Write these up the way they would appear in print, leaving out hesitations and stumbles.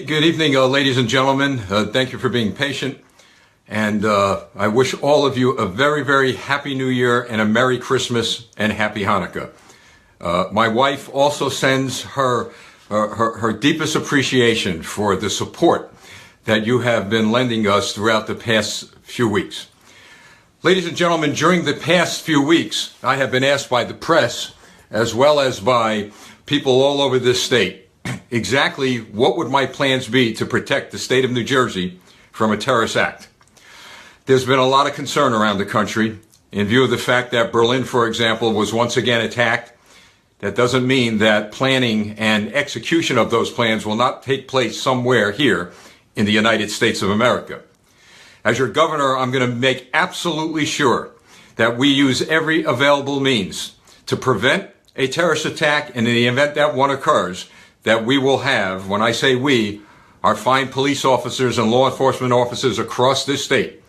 Good evening, ladies and gentlemen. Thank you for being patient. And I wish all of you a very, very happy New Year and a Merry Christmas and Happy Hanukkah. My wife also sends her deepest appreciation for the support that you have been lending us throughout the past few weeks. Ladies and gentlemen, during the past few weeks, I have been asked by the press, as well as by people all over this state, exactly what would my plans be to protect the state of New Jersey from a terrorist act. There's been a lot of concern around the country in view of the fact that Berlin, for example, was once again attacked. That doesn't mean that planning and execution of those plans will not take place somewhere here in the United States of America. As your governor, I'm going to make absolutely sure that we use every available means to prevent a terrorist attack, and in the event that one occurs, that we will have, when I say we, our fine police officers and law enforcement officers across this state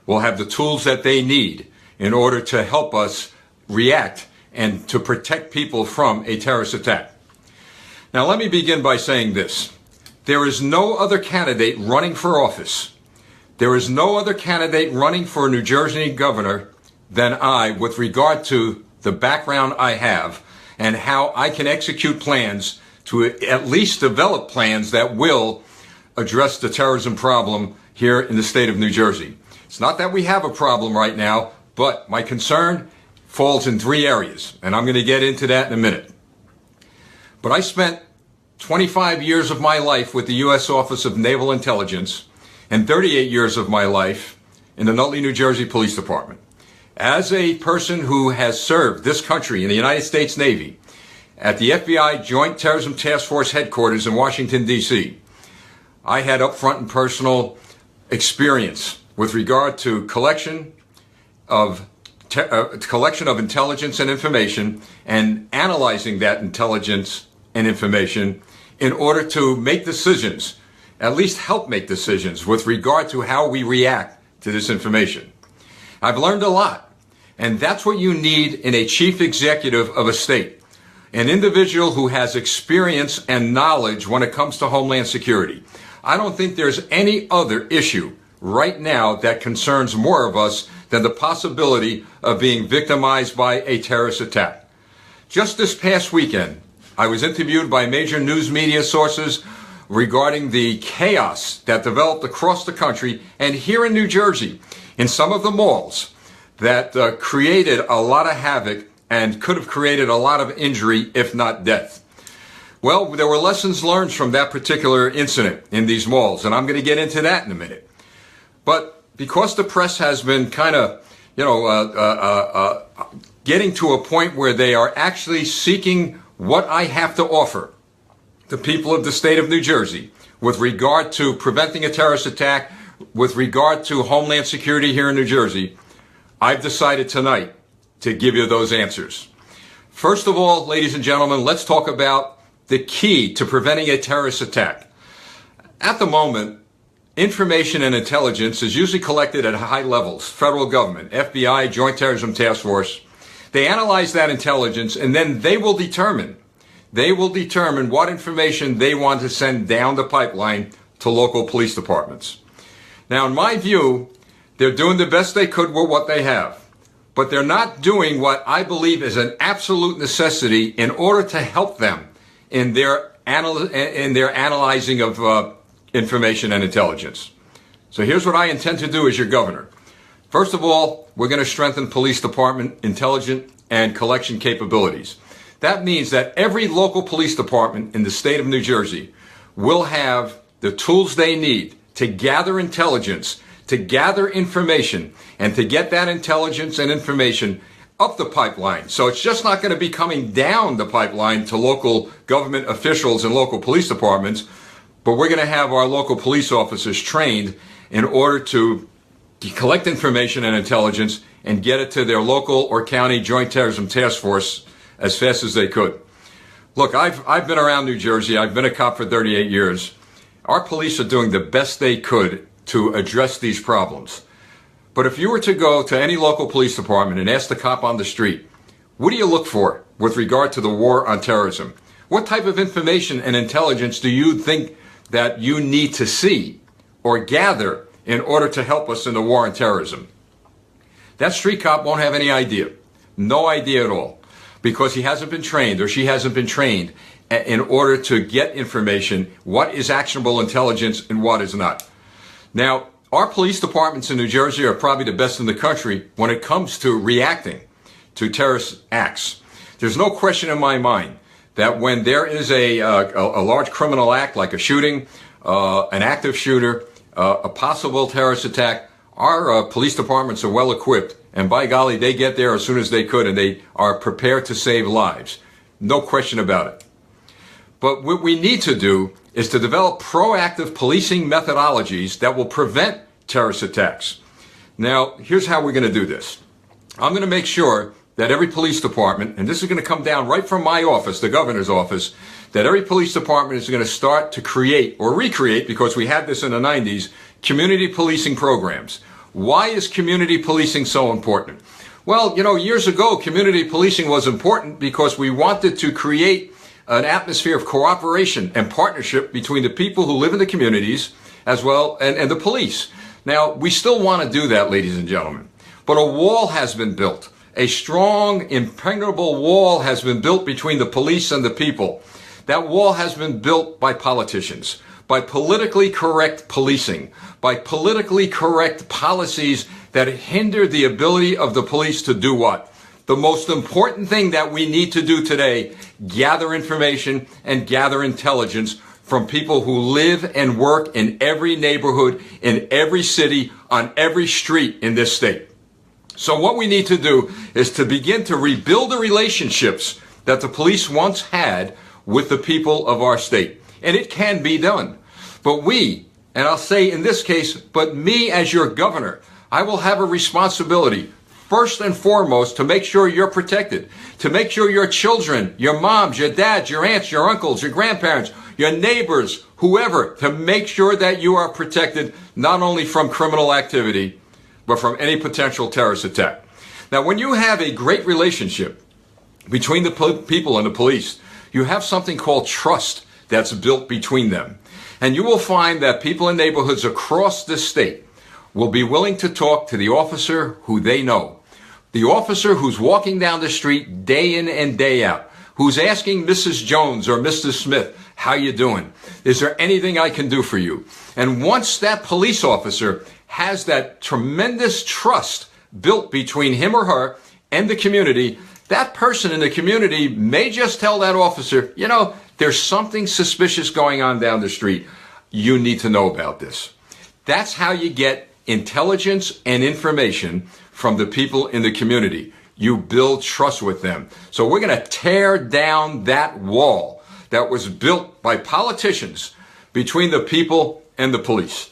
will have the tools that they need in order to help us react and to protect people from a terrorist attack. Now, let me begin by saying this. There is no other candidate running for office. There is no other candidate running for New Jersey governor than I, with regard to the background I have and how I can execute plans to at least develop plans that will address the terrorism problem here in the state of New Jersey. It's not that we have a problem right now, but my concern falls in three areas, and I'm going to get into that in a minute. But I spent 25 years of my life with the U.S. Office of Naval Intelligence and 38 years of my life in the Nutley, New Jersey Police Department. As a person who has served this country in the United States Navy at the FBI Joint Terrorism Task Force headquarters in Washington, D.C., I had upfront and personal experience with regard to collection of intelligence and information and analyzing that intelligence and information in order to make decisions, at least help make decisions with regard to how we react to this information. I've learned a lot, and that's what you need in a chief executive of a state. An individual who has experience and knowledge when it comes to Homeland Security. I don't think there's any other issue right now that concerns more of us than the possibility of being victimized by a terrorist attack. Just this past weekend, I was interviewed by major news media sources regarding the chaos that developed across the country and here in New Jersey in some of the malls that created a lot of havoc and could have created a lot of injury, if not death. Well, there were lessons learned from that particular incident in these malls, and I'm going to get into that in a minute. But because the press has been kind of, getting to a point where they are actually seeking what I have to offer the people of the state of New Jersey with regard to preventing a terrorist attack, with regard to Homeland Security here in New Jersey, I've decided tonight to give you those answers. First of all, ladies and gentlemen, let's talk about the key to preventing a terrorist attack. At the moment, information and intelligence is usually collected at high levels, federal government, FBI, Joint Terrorism Task Force. They analyze that intelligence, and then they will determine what information they want to send down the pipeline to local police departments. Now, in my view, they're doing the best they could with what they have. But they're not doing what I believe is an absolute necessity in order to help them in their analyzing of information and intelligence. So here's what I intend to do as your governor. First of all, we're going to strengthen police department intelligence and collection capabilities. That means that every local police department in the state of New Jersey will have the tools they need to gather intelligence, to gather information, and to get that intelligence and information up the pipeline. So it's just not going to be coming down the pipeline to local government officials and local police departments, but we're going to have our local police officers trained in order to collect information and intelligence and get it to their local or county Joint Terrorism Task Force as fast as they could. Look, I've been around New Jersey. I've been a cop for 38 years. Our police are doing the best they could to address these problems. But if you were to go to any local police department and ask the cop on the street, what do you look for with regard to the war on terrorism? What type of information and intelligence do you think that you need to see or gather in order to help us in the war on terrorism. That street cop won't have any idea. No idea at all. Because he hasn't been trained or she hasn't been trained in order to get information, what is actionable intelligence and what is not. Now, our police departments in New Jersey are probably the best in the country when it comes to reacting to terrorist acts. There's no question in my mind that when there is a large criminal act like a shooting, an active shooter, a possible terrorist attack, our police departments are well equipped, and by golly, they get there as soon as they could, and they are prepared to save lives. No question about it. But what we need to do is to develop proactive policing methodologies that will prevent terrorist attacks. Now, here's how we're going to do this. I'm going to make sure that every police department, and this is going to come down right from my office, the governor's office, that every police department is going to start to create or recreate, because we had this in the 90s, community policing programs. Why is community policing so important? Well, you know, years ago, community policing was important because we wanted to create an atmosphere of cooperation and partnership between the people who live in the communities as well and the police. Now, we still want to do that, ladies and gentlemen, but a wall has been built. A strong, impregnable wall has been built between the police and the people. That wall has been built by politicians, by politically correct policing, by politically correct policies that hinder the ability of the police to do what? The most important thing that we need to do today, gather information and gather intelligence from people who live and work in every neighborhood, in every city, on every street in this state. So what we need to do is to begin to rebuild the relationships that the police once had with the people of our state. And it can be done. But we, and I'll say in this case, but me as your governor, I will have a responsibility, first and foremost, to make sure you're protected, to make sure your children, your moms, your dads, your aunts, your uncles, your grandparents, your neighbors, whoever, to make sure that you are protected not only from criminal activity, but from any potential terrorist attack. Now, when you have a great relationship between the people and the police, you have something called trust that's built between them. And you will find that people in neighborhoods across this state will be willing to talk to the officer who they know. The officer who's walking down the street day in and day out, who's asking Mrs. Jones or Mr. Smith, how you doing? Is there anything I can do for you? And once that police officer has that tremendous trust built between him or her and the community, that person in the community may just tell that officer, you know, there's something suspicious going on down the street. You need to know about this. That's how you get intelligence and information from the people in the community. You build trust with them. So we're going to tear down that wall that was built by politicians between the people and the police.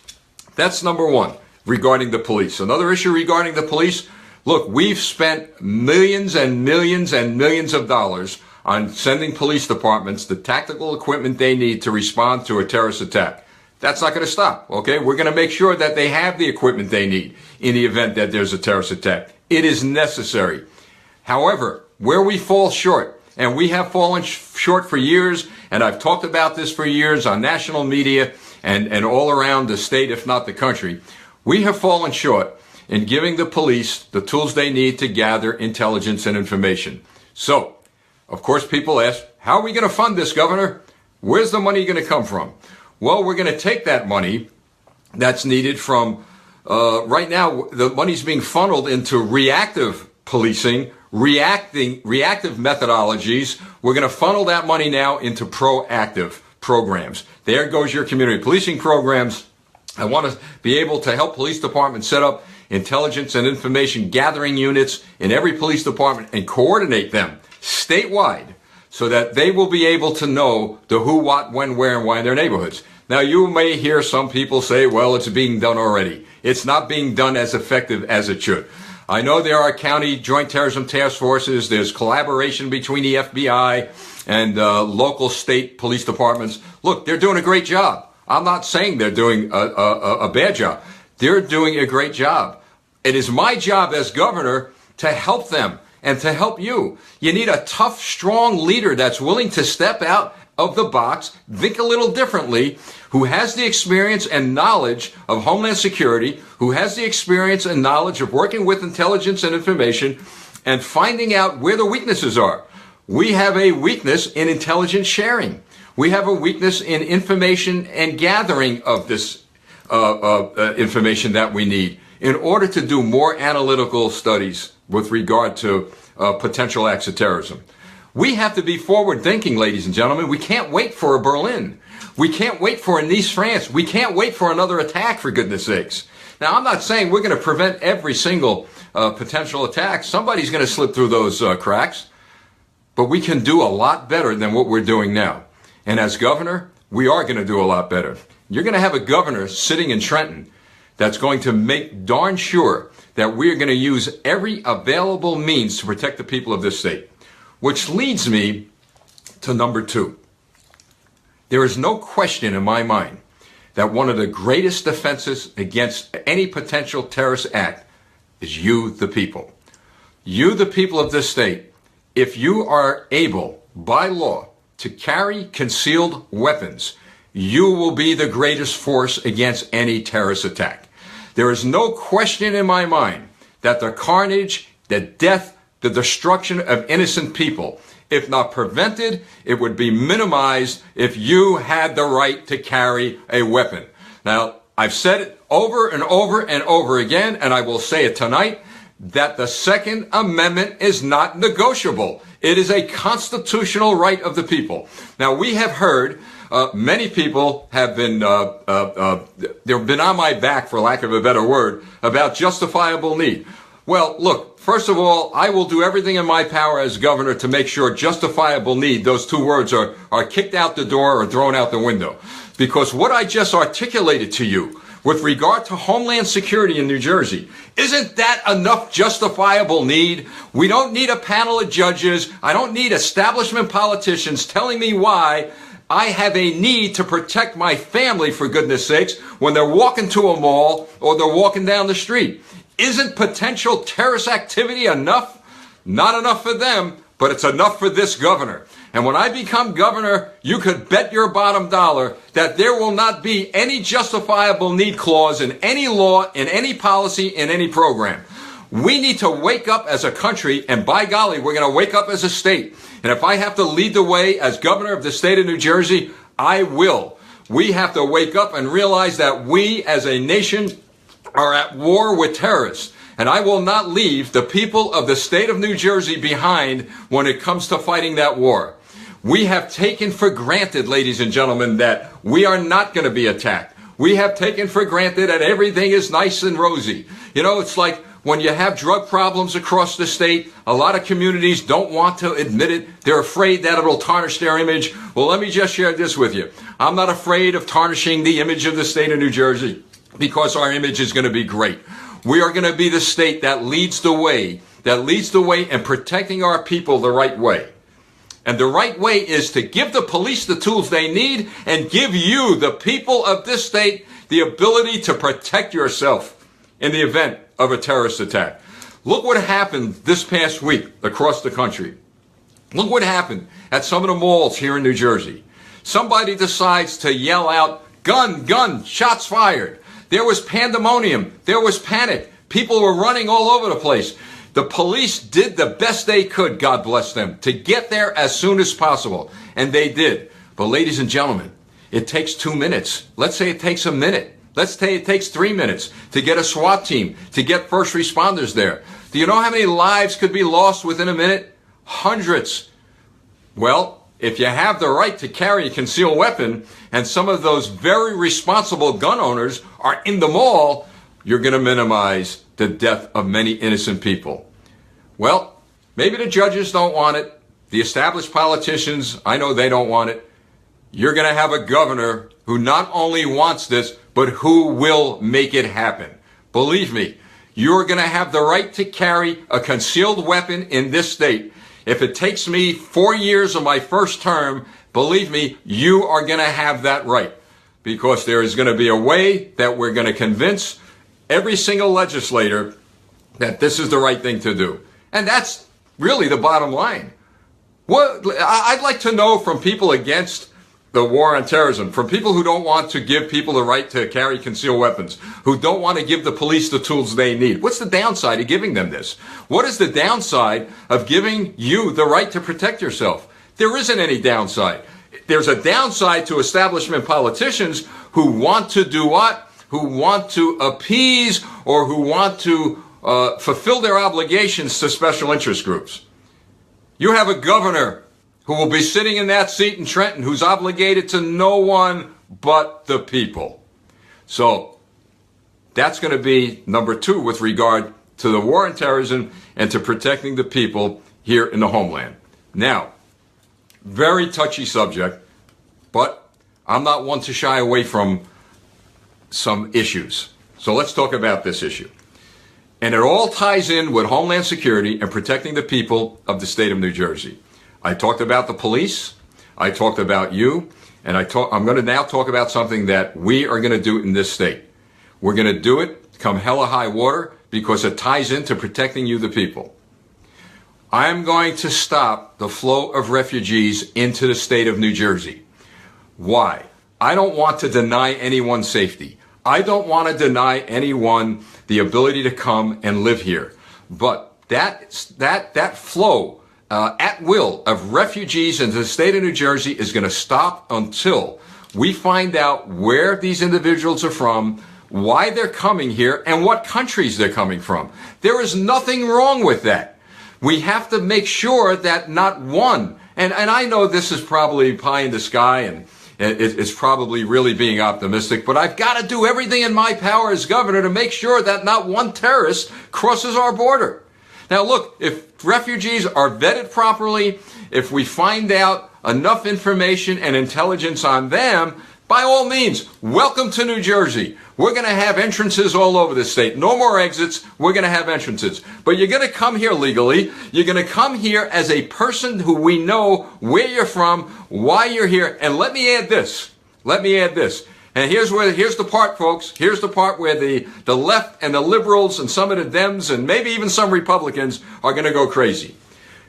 That's number one regarding the police. Another issue regarding the police, look, we've spent millions and millions and millions of dollars on sending police departments the tactical equipment they need to respond to a terrorist attack. That's not going to stop, okay? We're going to make sure that they have the equipment they need in the event that there's a terrorist attack. It is necessary. However, where we fall short, and we have fallen short for years, and I've talked about this for years on national media and all around the state, if not the country, we have fallen short in giving the police the tools they need to gather intelligence and information. So, of course, people ask, how are we going to fund this, Governor? Where's the money going to come from? Well, we're going to take that money that's needed from, right now, the money's being funneled into reactive policing, reactive methodologies. We're going to funnel that money now into proactive programs. There goes your community policing programs. I want to be able to help police departments set up intelligence and information gathering units in every police department and coordinate them statewide so that they will be able to know the who, what, when, where, and why in their neighborhoods. Now, you may hear some people say, well, it's being done already. It's not being done as effective as it should. I know there are county joint terrorism task forces. There's collaboration between the FBI and local state police departments. Look, they're doing a great job. I'm not saying they're doing a bad job. They're doing a great job. It is my job as governor to help them and to help you. You need a tough, strong leader that's willing to step out of the box, think a little differently, who has the experience and knowledge of Homeland Security, who has the experience and knowledge of working with intelligence and information and finding out where the weaknesses are. We have a weakness in intelligence sharing. We have a weakness in information and gathering of this information that we need in order to do more analytical studies with regard to potential acts of terrorism. We have to be forward thinking, ladies and gentlemen. We can't wait for a Berlin. We can't wait for a Nice, France. We can't wait for another attack, for goodness sakes. Now, I'm not saying we're going to prevent every single potential attack. Somebody's going to slip through those cracks. But we can do a lot better than what we're doing now. And as governor, we are going to do a lot better. You're going to have a governor sitting in Trenton that's going to make darn sure that we're going to use every available means to protect the people of this state. Which leads me to number 2. There is no question in my mind that one of the greatest defenses against any potential terrorist act is you, the people. You, the people of this state, if you are able, by law, to carry concealed weapons, you will be the greatest force against any terrorist attack. There is no question in my mind that the carnage, the death, the destruction of innocent people, if not prevented, it would be minimized if you had the right to carry a weapon. Now, I've said it over and over and over again, and I will say it tonight, that the Second Amendment is not negotiable. It is a constitutional right of the people. Now, we have heard many people have been, they've been on my back, for lack of a better word, about justifiable need. Well, look, first of all, I will do everything in my power as governor to make sure justifiable need, those two words are kicked out the door or thrown out the window. Because what I just articulated to you with regard to Homeland Security in New Jersey, isn't that enough justifiable need? We don't need a panel of judges. I don't need establishment politicians telling me why I have a need to protect my family, for goodness sakes, when they're walking to a mall or they're walking down the street. Isn't potential terrorist activity enough? Not enough for them, but it's enough for this governor. And when I become governor, you could bet your bottom dollar that there will not be any justifiable need clause in any law, in any policy, in any program. We need to wake up as a country, and by golly, we're going to wake up as a state. And if I have to lead the way as governor of the state of New Jersey, I will. We have to wake up and realize that we as a nation are at war with terrorists. And I will not leave the people of the state of New Jersey behind when it comes to fighting that war. We have taken for granted, ladies and gentlemen, that we are not going to be attacked. We have taken for granted that everything is nice and rosy. You know, it's like when you have drug problems across the state, a lot of communities don't want to admit it. They're afraid that it'll tarnish their image. Well, let me just share this with you. I'm not afraid of tarnishing the image of the state of New Jersey, because our image is going to be great. We are going to be the state that leads the way in protecting our people the right way. And the right way is to give the police the tools they need and give you, the people of this state, the ability to protect yourself in the event of a terrorist attack. Look what happened this past week across the country. Look what happened at some of the malls here in New Jersey. Somebody decides to yell out, "Gun, gun, shots fired." There was pandemonium. There was panic. People were running all over the place. The police did the best they could, God bless them, to get there as soon as possible. And they did. But ladies and gentlemen, it takes 2 minutes. Let's say it takes a minute. Let's say it takes 3 minutes to get a SWAT team, to get first responders there. Do you know how many lives could be lost within a minute? Hundreds. Well, if you have the right to carry a concealed weapon, and some of those very responsible gun owners are in the mall, you're going to minimize the death of many innocent people. Well, maybe the judges don't want it. The established politicians, I know they don't want it. You're going to have a governor who not only wants this, but who will make it happen. Believe me, you're going to have the right to carry a concealed weapon in this state. If it takes me 4 years of my first term, believe me, you are going to have that right. Because there is going to be a way that we're going to convince every single legislator that this is the right thing to do. And that's really the bottom line. What I'd like to know from people against the war on terrorism, from people who don't want to give people the right to carry concealed weapons, who don't want to give the police the tools they need. What's the downside of giving them this? What is the downside of giving you the right to protect yourself? There isn't any downside. There's a downside to establishment politicians who want to do what? Who want to appease or who want to fulfill their obligations to special interest groups. You have a governor who will be sitting in that seat in Trenton who's obligated to no one but the people. So that's going to be number 2 with regard to the war on terrorism and to protecting the people here in the homeland. Now, very touchy subject, but I'm not one to shy away from some issues. So let's talk about this issue. And it all ties in with Homeland Security and protecting the people of the state of New Jersey. I talked about the police, I talked about you, and I'm going to now talk about something that we are going to do in this state. We're going to do it come hell or high water because it ties into protecting you, the people. I'm going to stop the flow of refugees into the state of New Jersey. Why? I don't want to deny anyone safety. I don't want to deny anyone the ability to come and live here. But that flow at will of refugees into the state of New Jersey is going to stop until we find out where these individuals are from, why they're coming here, and what countries they're coming from. There is nothing wrong with that. We have to make sure that not one, and I know this is probably pie in the sky and it's probably really being optimistic, but I've got to do everything in my power as governor to make sure that not one terrorist crosses our border. Now look, if refugees are vetted properly, if we find out enough information and intelligence on them, by all means, welcome to New Jersey. We're going to have entrances all over the state. No more exits. We're going to have entrances. But you're going to come here legally. You're going to come here as a person who we know where you're from, why you're here. And let me add this. And here's the part, folks. Here's the part where the left and the liberals and some of the Dems and maybe even some Republicans are going to go crazy.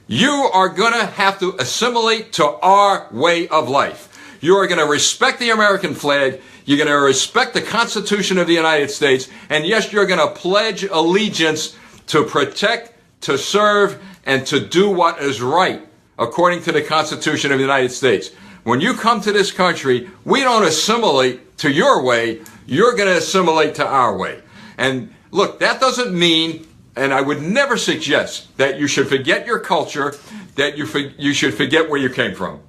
You are going to have to assimilate to our way of life. You are going to respect the American flag. You're going to respect the Constitution of the United States. And yes, you're going to pledge allegiance to protect, to serve, and to do what is right according to the Constitution of the United States. When you come to this country, we don't assimilate to your way. You're going to assimilate to our way. And look, that doesn't mean, and I would never suggest, that you should forget your culture, that you should forget where you came from.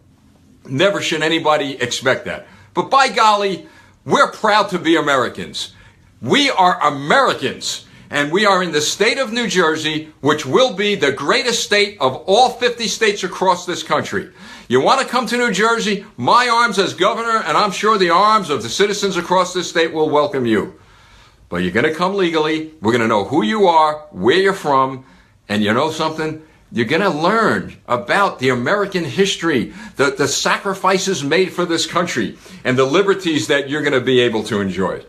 Never should anybody expect that. But by golly, we're proud to be Americans. We are Americans. And we are in the state of New Jersey, which will be the greatest state of all 50 states across this country. You want to come to New Jersey? My arms as governor, and I'm sure the arms of the citizens across this state will welcome you. But you're going to come legally. We're going to know who you are, where you're from, and you know something? You're going to learn about the American history, the sacrifices made for this country, and the liberties that you're going to be able to enjoy.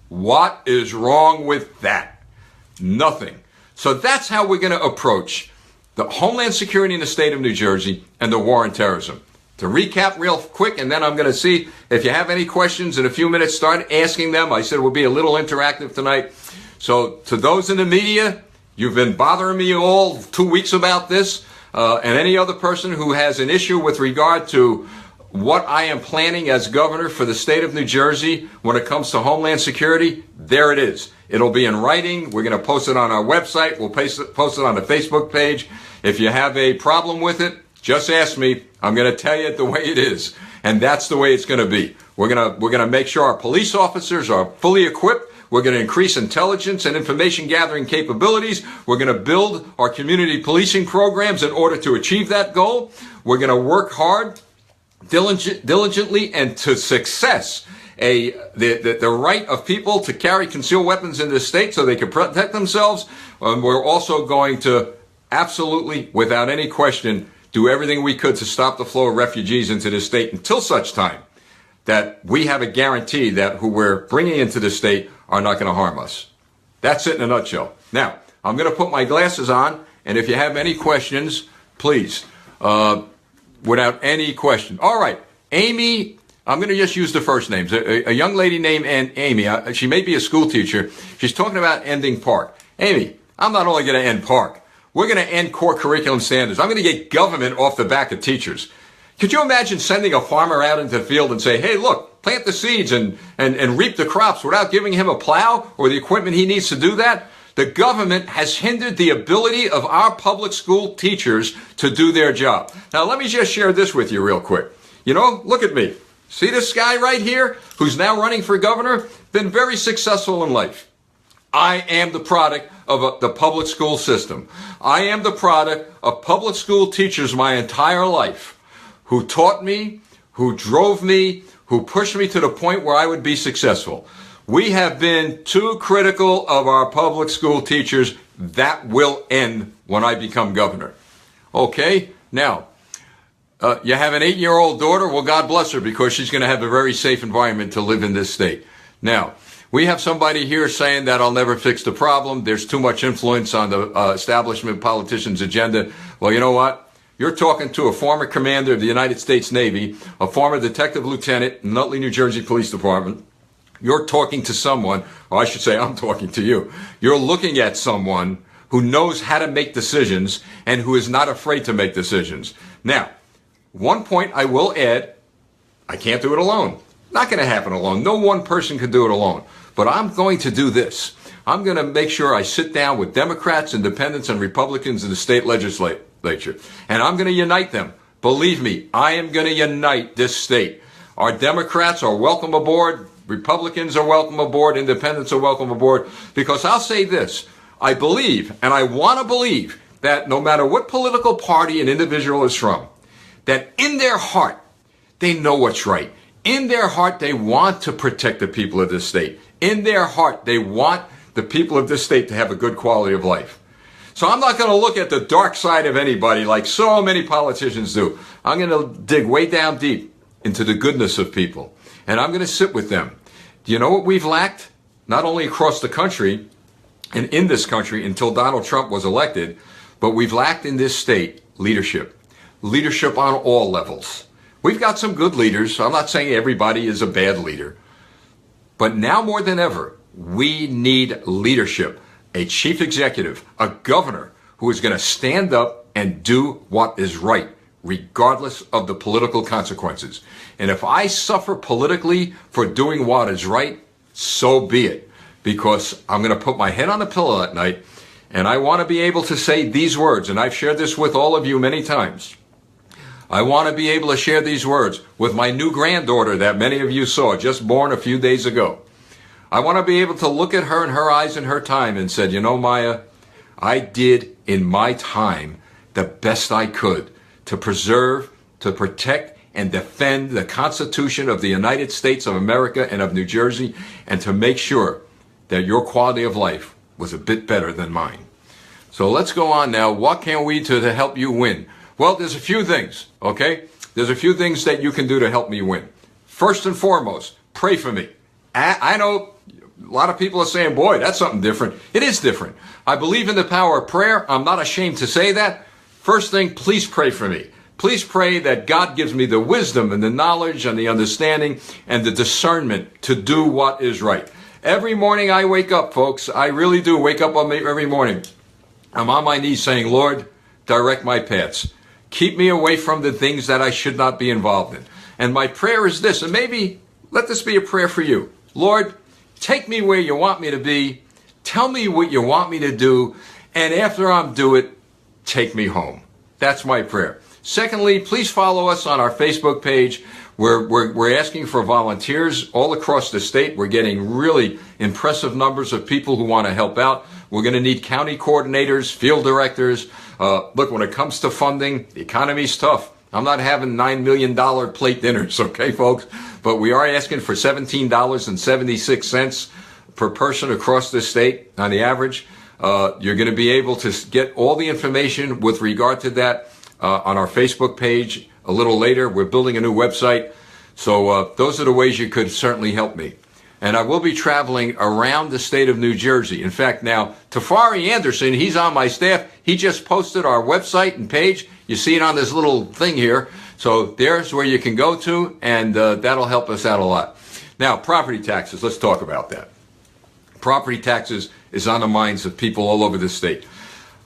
What is wrong with that? Nothing. So that's how we're going to approach the Homeland Security in the state of New Jersey and the war on terrorism. To recap real quick, and then I'm going to see if you have any questions in a few minutes, start asking them. I said we'll be a little interactive tonight. So to those in the media, you've been bothering me all 2 weeks about this, and any other person who has an issue with regard to what I am planning as governor for the state of New Jersey when it comes to Homeland Security, there it is. It'll be in writing. We're going to post it on our website. We'll post it on the Facebook page. If you have a problem with it, just ask me. I'm going to tell you it the way it is. And that's the way it's going to be. We're going to make sure our police officers are fully equipped. We're going to increase intelligence and information gathering capabilities. We're going to build our community policing programs in order to achieve that goal. We're going to work hard, diligently, and to success the right of people to carry concealed weapons in this state so they can protect themselves. We're also going to absolutely, without any question, do everything we could to stop the flow of refugees into this state until such time that we have a guarantee that who we're bringing into the state are not going to harm us. That's it in a nutshell. Now, I'm going to put my glasses on, and if you have any questions, please, without any question. All right, Amy, I'm going to just use the first names. A young lady named Amy, she may be a school teacher. She's talking about ending Park. Amy, I'm not only going to end Park. We're going to end core curriculum standards. I'm going to get government off the back of teachers. Could you imagine sending a farmer out into the field and say, hey, look, plant the seeds and reap the crops without giving him a plow or the equipment he needs to do that? The government has hindered the ability of our public school teachers to do their job. Now, let me just share this with you real quick. You know, look at me. See this guy right here who's now running for governor? Been very successful in life. I am the product of the public school system. I am the product of public school teachers my entire life who taught me, who drove me, who pushed me to the point where I would be successful. We have been too critical of our public school teachers. That will end when I become governor. Okay? Now, you have an 8-year-old daughter? Well, God bless her, because she's going to have a very safe environment to live in this state. Now, we have somebody here saying that I'll never fix the problem. There's too much influence on the establishment politicians' agenda. Well, you know what? You're talking to a former commander of the United States Navy, a former detective lieutenant in Nutley, New Jersey Police Department. You're talking to someone, or I should say I'm talking to you. You're looking at someone who knows how to make decisions and who is not afraid to make decisions. Now, one point I will add, I can't do it alone. Not going to happen alone. No one person can do it alone. But I'm going to do this. I'm going to make sure I sit down with Democrats, Independents, and Republicans in the state legislature. And I'm going to unite them. Believe me, I am going to unite this state. Our Democrats are welcome aboard. Republicans are welcome aboard. Independents are welcome aboard. Because I'll say this. I believe, and I want to believe, that no matter what political party an individual is from, that in their heart, they know what's right. In their heart, they want to protect the people of this state. In their heart, they want the people of this state to have a good quality of life. So I'm not going to look at the dark side of anybody like so many politicians do. I'm going to dig way down deep into the goodness of people. And I'm going to sit with them. Do you know what we've lacked? Not only across the country and in this country until Donald Trump was elected, but we've lacked in this state leadership. Leadership on all levels. We've got some good leaders. I'm not saying everybody is a bad leader. But now more than ever, we need leadership. A chief executive, a governor who is going to stand up and do what is right, regardless of the political consequences. And if I suffer politically for doing what is right, so be it. Because I'm going to put my head on the pillow at night, and I want to be able to say these words, and I've shared this with all of you many times. I want to be able to share these words with my new granddaughter that many of you saw, just born a few days ago. I want to be able to look at her in her eyes in her time and said, you know, Maya, I did in my time the best I could to preserve, to protect, and defend the Constitution of the United States of America and of New Jersey, and to make sure that your quality of life was a bit better than mine. So let's go on now. What can we do to help you win? Well, there's a few things, okay? There's a few things that you can do to help me win. First and foremost, pray for me. I know a lot of people are saying, boy, that's something different. It is different. I believe in the power of prayer. I'm not ashamed to say that. First thing, please pray for me. Please pray that God gives me the wisdom and the knowledge and the understanding and the discernment to do what is right. Every morning I wake up, folks. I really do wake up every morning. I'm on my knees saying, Lord, direct my paths. Keep me away from the things that I should not be involved in. And my prayer is this, and maybe let this be a prayer for you. Lord, take me where you want me to be. Tell me what you want me to do. And after I'm do it, take me home. That's my prayer. Secondly, please follow us on our Facebook page. We're asking for volunteers all across the state. We're getting really impressive numbers of people who want to help out. We're going to need county coordinators, field directors. Look, when it comes to funding, the economy's tough. I'm not having $9 million plate dinners, okay, folks? But we are asking for $17.76 per person across the state on the average. You're going to be able to get all the information with regard to that on our Facebook page a little later. We're building a new website. So those are the ways you could certainly help me. And I will be traveling around the state of New Jersey. In fact, now, Tafari Anderson, he's on my staff. He just posted our website and page. You see it on this little thing here. So there's where you can go to, and that'll help us out a lot. Now, property taxes, let's talk about that. Property taxes is on the minds of people all over the state.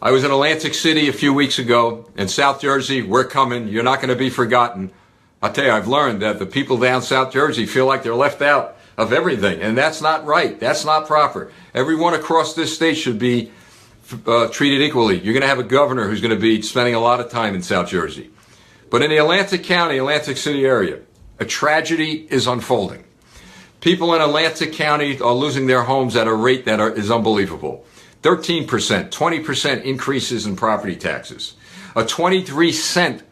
I was in Atlantic City a few weeks ago, in South Jersey. We're coming. You're not going to be forgotten. I'll tell you, I've learned that the people down South Jersey feel like they're left out of everything, and that's not right. That's not proper. Everyone across this state should be treated equally. You're going to have a governor who's going to be spending a lot of time in South Jersey. But in the Atlantic County, Atlantic City area, a tragedy is unfolding. People in Atlantic County are losing their homes at a rate that is unbelievable. 13%, 20% increases in property taxes. A 23-cent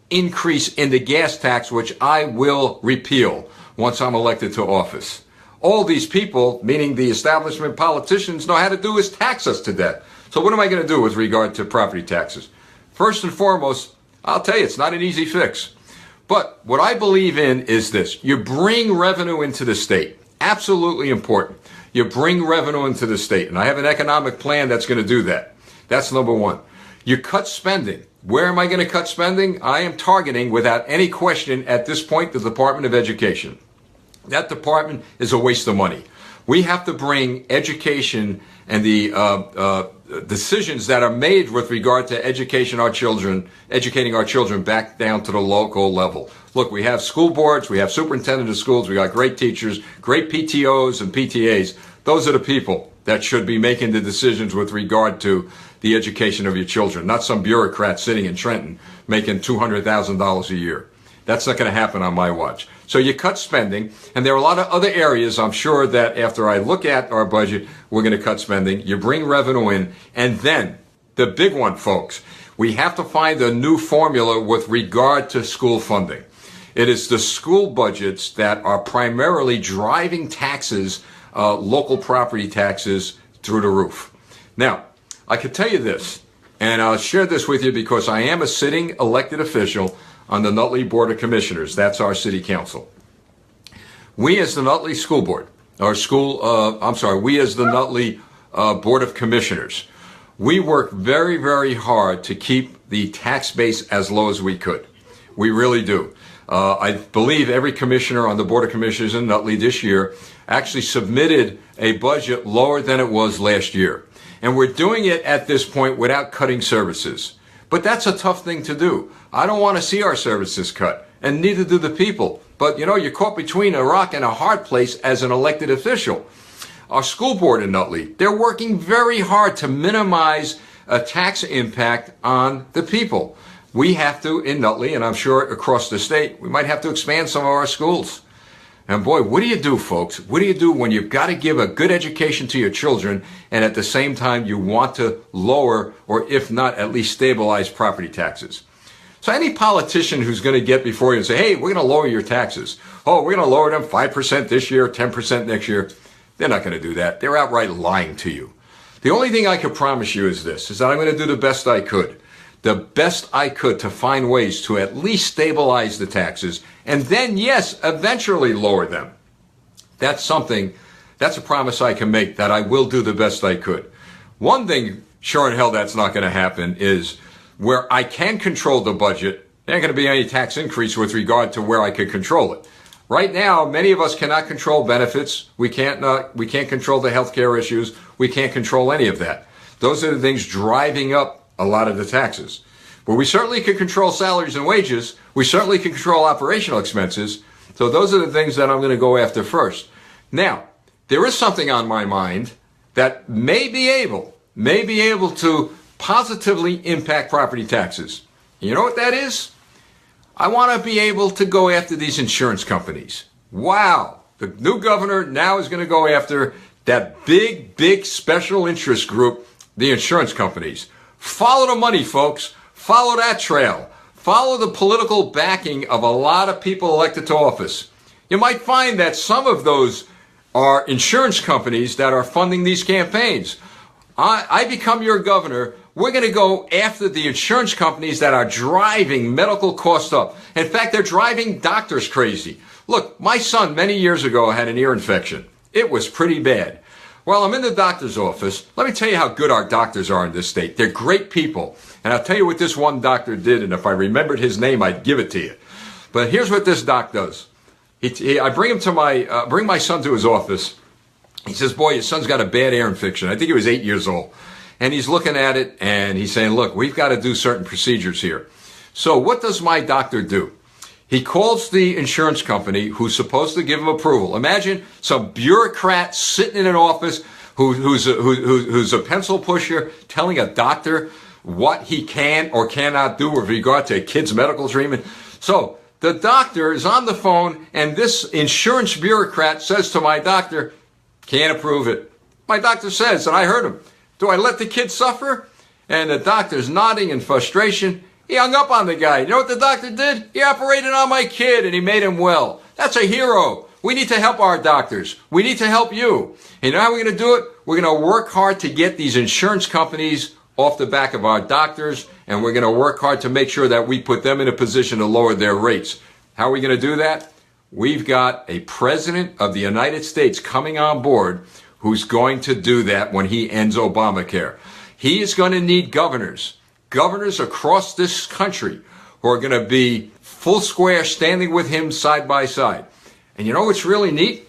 increase in the gas tax, which I will repeal once I'm elected to office. All these people, meaning the establishment politicians, know how to do is tax us to death. So what am I going to do with regard to property taxes? First and foremost, I'll tell you, it's not an easy fix. But what I believe in is this. You bring revenue into the state. Absolutely important. You bring revenue into the state. And I have an economic plan that's going to do that. That's number one. You cut spending. Where am I going to cut spending? I am targeting, without any question at this point, the Department of Education. That department is a waste of money. We have to bring education and the decisions that are made with regard to educating our children back down to the local level. Look, we have school boards, we have superintendent of schools, we got great teachers, great PTOs and PTAs. Those are the people that should be making the decisions with regard to the education of your children, not some bureaucrat sitting in Trenton making $200,000 a year. That's not going to happen on my watch. So you cut spending, and there are a lot of other areas I'm sure that after I look at our budget, we're going to cut spending. You bring revenue in, and then the big one, folks, we have to find a new formula with regard to school funding. It is the school budgets that are primarily driving taxes, local property taxes, through the roof. Now, I can tell you this, and I'll share this with you because I am a sitting elected official on the Nutley Board of Commissioners. That's our city council. We as the Nutley School Board, we as the Nutley Board of Commissioners, we work very, very hard to keep the tax base as low as we could. We really do. I believe every commissioner on the Board of Commissioners in Nutley this year actually submitted a budget lower than it was last year. And we're doing it at this point without cutting services. But that's a tough thing to do. I don't want to see our services cut, and neither do the people. But, you know, you're caught between a rock and a hard place as an elected official. Our school board in Nutley, they're working very hard to minimize a tax impact on the people. We have to, in Nutley, and I'm sure across the state, we might have to expand some of our schools. And boy, what do you do, folks? What do you do when you've got to give a good education to your children and at the same time you want to lower, or if not, at least stabilize property taxes? So any politician who's going to get before you and say, hey, we're going to lower your taxes. Oh, we're going to lower them 5% this year, 10% next year. They're not going to do that. They're outright lying to you. The only thing I can promise you is this, is that I'm going to do the best I could. The best I could to find ways to at least stabilize the taxes and then, yes, eventually lower them. That's a promise I can make, that I will do the best I could. One thing, sure in hell, that's not going to happen is where I can control the budget, there ain't going to be any tax increase with regard to where I could control it. Right now, many of us cannot control benefits. We can't control the healthcare issues. We can't control any of that. Those are the things driving up a lot of the taxes. But we certainly can control salaries and wages. We certainly can control operational expenses. So those are the things that I'm going to go after first. Now, there is something on my mind that may be able to positively impact property taxes. You know what that is? I want to be able to go after these insurance companies. Wow. The new governor now is going to go after that big special interest group, the insurance companies. Follow the money, folks. Follow that trail. Follow the political backing of a lot of people elected to office. You might find that some of those are insurance companies that are funding these campaigns. I become your governor. We're going to go after the insurance companies that are driving medical costs up. In fact, they're driving doctors crazy. Look, my son many years ago had an ear infection. It was pretty bad. Well, I'm in the doctor's office. Let me tell you how good our doctors are in this state. They're great people. And I'll tell you what this one doctor did, and if I remembered his name, I'd give it to you. But here's what this doc does. I bring my son to his office. He says, boy, your son's got a bad ear infection. I think he was 8 years old. And he's looking at it and he's saying, look, we've got to do certain procedures here. So what does my doctor do? He calls the insurance company who's supposed to give him approval. Imagine some bureaucrat sitting in an office who's a pencil pusher telling a doctor what he can or cannot do with regard to a kid's medical treatment. So the doctor is on the phone and this insurance bureaucrat says to my doctor, can't approve it. My doctor says, and I heard him, do I let the kid suffer? And the doctor's nodding in frustration. He hung up on the guy. You know what the doctor did? He operated on my kid and he made him well. That's a hero. We need to help our doctors. We need to help you. And you know how we're going to do it? We're going to work hard to get these insurance companies off the back of our doctors, and we're going to work hard to make sure that we put them in a position to lower their rates. How are we going to do that? We've got a president of the United States coming on board who's going to do that when he ends Obamacare. He is going to need governors across this country who are going to be full square standing with him side by side. And you know what's really neat?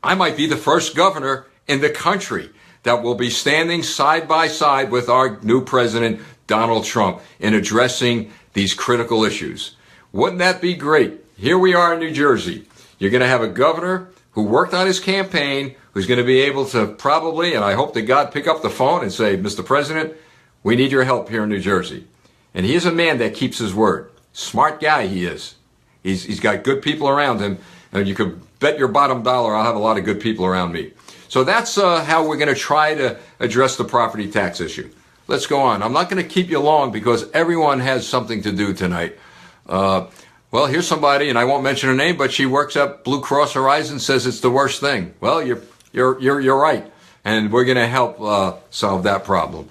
I might be the first governor in the country that will be standing side by side with our new president, Donald Trump, in addressing these critical issues. Wouldn't that be great? Here we are in New Jersey. You're going to have a governor who worked on his campaign, who's going to be able to probably, and I hope to God, pick up the phone and say, Mr. President, we need your help here in New Jersey. And he is a man that keeps his word. Smart guy he is. He's got good people around him, and you could bet your bottom dollar I'll have a lot of good people around me. So that's how we're going to try to address the property tax issue. Let's go on. I'm not going to keep you long because everyone has something to do tonight. Well, here's somebody, and I won't mention her name, but she works at Blue Cross Horizon, says it's the worst thing. Well, you're right, and we're going to help solve that problem.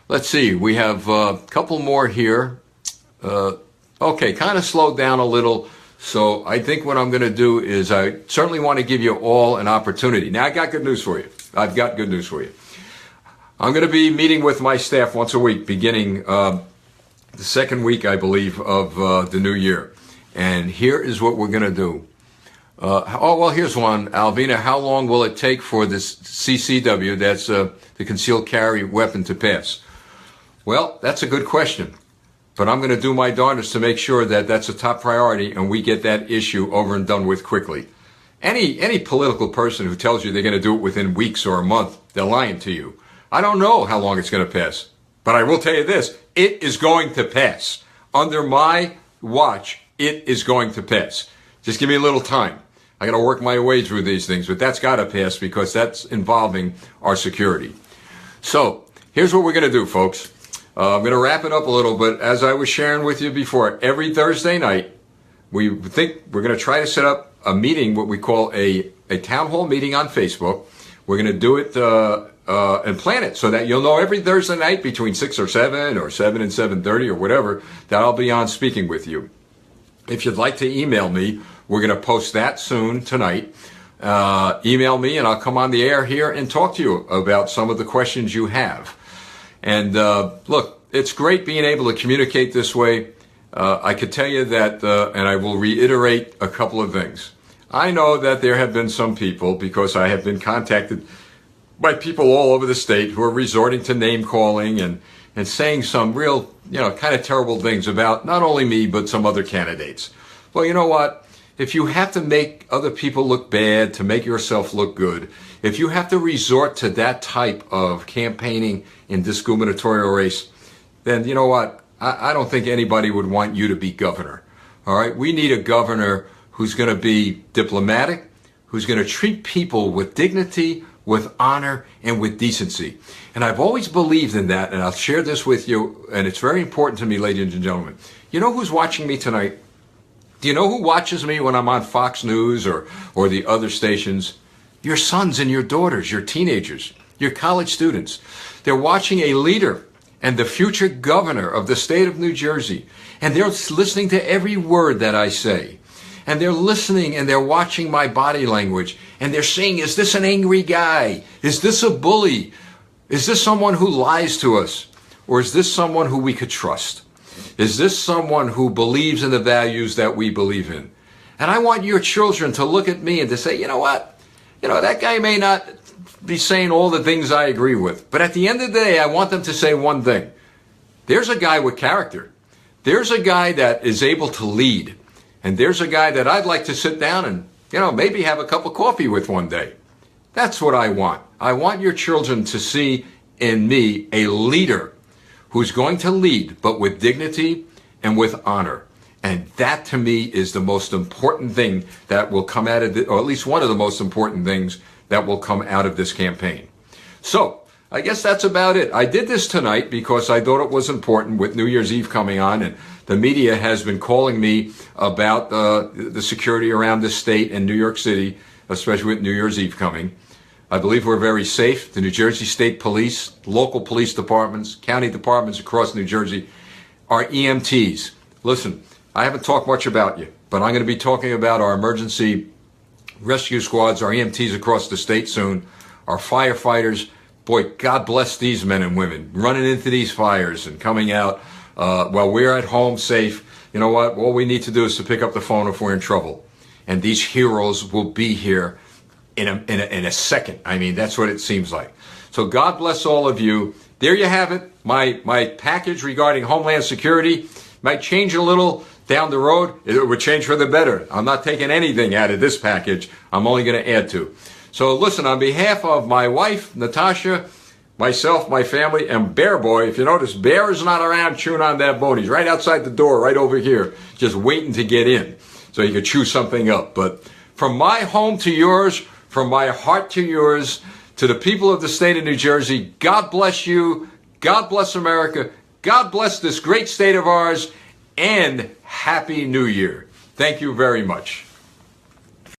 Let's see. We have a couple more here. Okay, kind of slowed down a little. So I think what I'm going to do is I certainly want to give you all an opportunity. Now, I got good news for you. I've got good news for you. I'm going to be meeting with my staff once a week, beginning the second week, I believe, of the new year. And here is what we're going to do. Well, here's one. Alvina, how long will it take for this CCW, that's the concealed carry weapon, to pass? Well, that's a good question. But I'm going to do my darndest to make sure that that's a top priority and we get that issue over and done with quickly. Any political person who tells you they're going to do it within weeks or a month, they're lying to you. I don't know how long it's going to pass. But I will tell you this, it is going to pass. Under my watch, it is going to pass. Just give me a little time. I got to work my way through these things, but that's got to pass because that's involving our security. So here's what we're going to do, folks. I'm going to wrap it up a little bit. As I was sharing with you before, every Thursday night, we think we're going to try to set up a meeting, what we call a town hall meeting on Facebook. We're going to do it and plan it so that you'll know every Thursday night between 6 or 7 or 7 and 7:30 or whatever that I'll be on speaking with you. If you'd like to email me, we're going to post that soon tonight. Email me and I'll come on the air here and talk to you about some of the questions you have. And look, it's great being able to communicate this way. I could tell you that, and I will reiterate a couple of things. I know that there have been some people, because I have been contacted by people all over the state who are resorting to name calling and saying some real, kind of terrible things about not only me, but some other candidates. Well, you know what? If you have to make other people look bad to make yourself look good, if you have to resort to that type of campaigning in this gubernatorial race, then you know what? I don't think anybody would want you to be governor. All right? We need a governor who's going to be diplomatic, who's going to treat people with dignity, with honor, and with decency. And I've always believed in that, and I'll share this with you, and it's very important to me, ladies and gentlemen. You know who's watching me tonight? Do you know who watches me when I'm on Fox News or the other stations? Your sons and your daughters, your teenagers, your college students. They're watching a leader and the future governor of the state of New Jersey. And they're listening to every word that I say. And they're listening and they're watching my body language. And they're saying, is this an angry guy? Is this a bully? Is this someone who lies to us? Or is this someone who we could trust? Is this someone who believes in the values that we believe in? And I want your children to look at me and to say, you know what? That guy may not be saying all the things I agree with, but at the end of the day, I want them to say one thing. There's a guy with character. There's a guy that is able to lead. And there's a guy that I'd like to sit down and, maybe have a cup of coffee with one day. That's what I want. I want your children to see in me a leader who's going to lead, but with dignity and with honor. And that, to me, is the most important thing that will come out of or at least one of the most important things that will come out of this campaign. So, I guess that's about it. I did this tonight because I thought it was important with New Year's Eve coming on, and the media has been calling me about the security around this state and New York City, especially with New Year's Eve coming. I believe we're very safe. The New Jersey State Police, local police departments, county departments across New Jersey are EMTs. Listen, I haven't talked much about you, but I'm going to be talking about our emergency rescue squads, our EMTs across the state soon, our firefighters. Boy, God bless these men and women running into these fires and coming out while we're at home safe. You know what? All we need to do is to pick up the phone if we're in trouble. And these heroes will be here in a second. I mean, that's what it seems like. So God bless all of you. There you have it. My package regarding Homeland Security might change a little down the road. It would change for the better. I'm not taking anything out of this package. I'm only going to add to. So listen, on behalf of my wife, Natasha, myself, my family, and Bear Boy, if you notice, Bear is not around chewing on that bone. He's right outside the door, right over here, just waiting to get in so he could chew something up. But from my home to yours, from my heart to yours, to the people of the state of New Jersey, God bless you, God bless America, God bless this great state of ours, and Happy New Year. Thank you very much.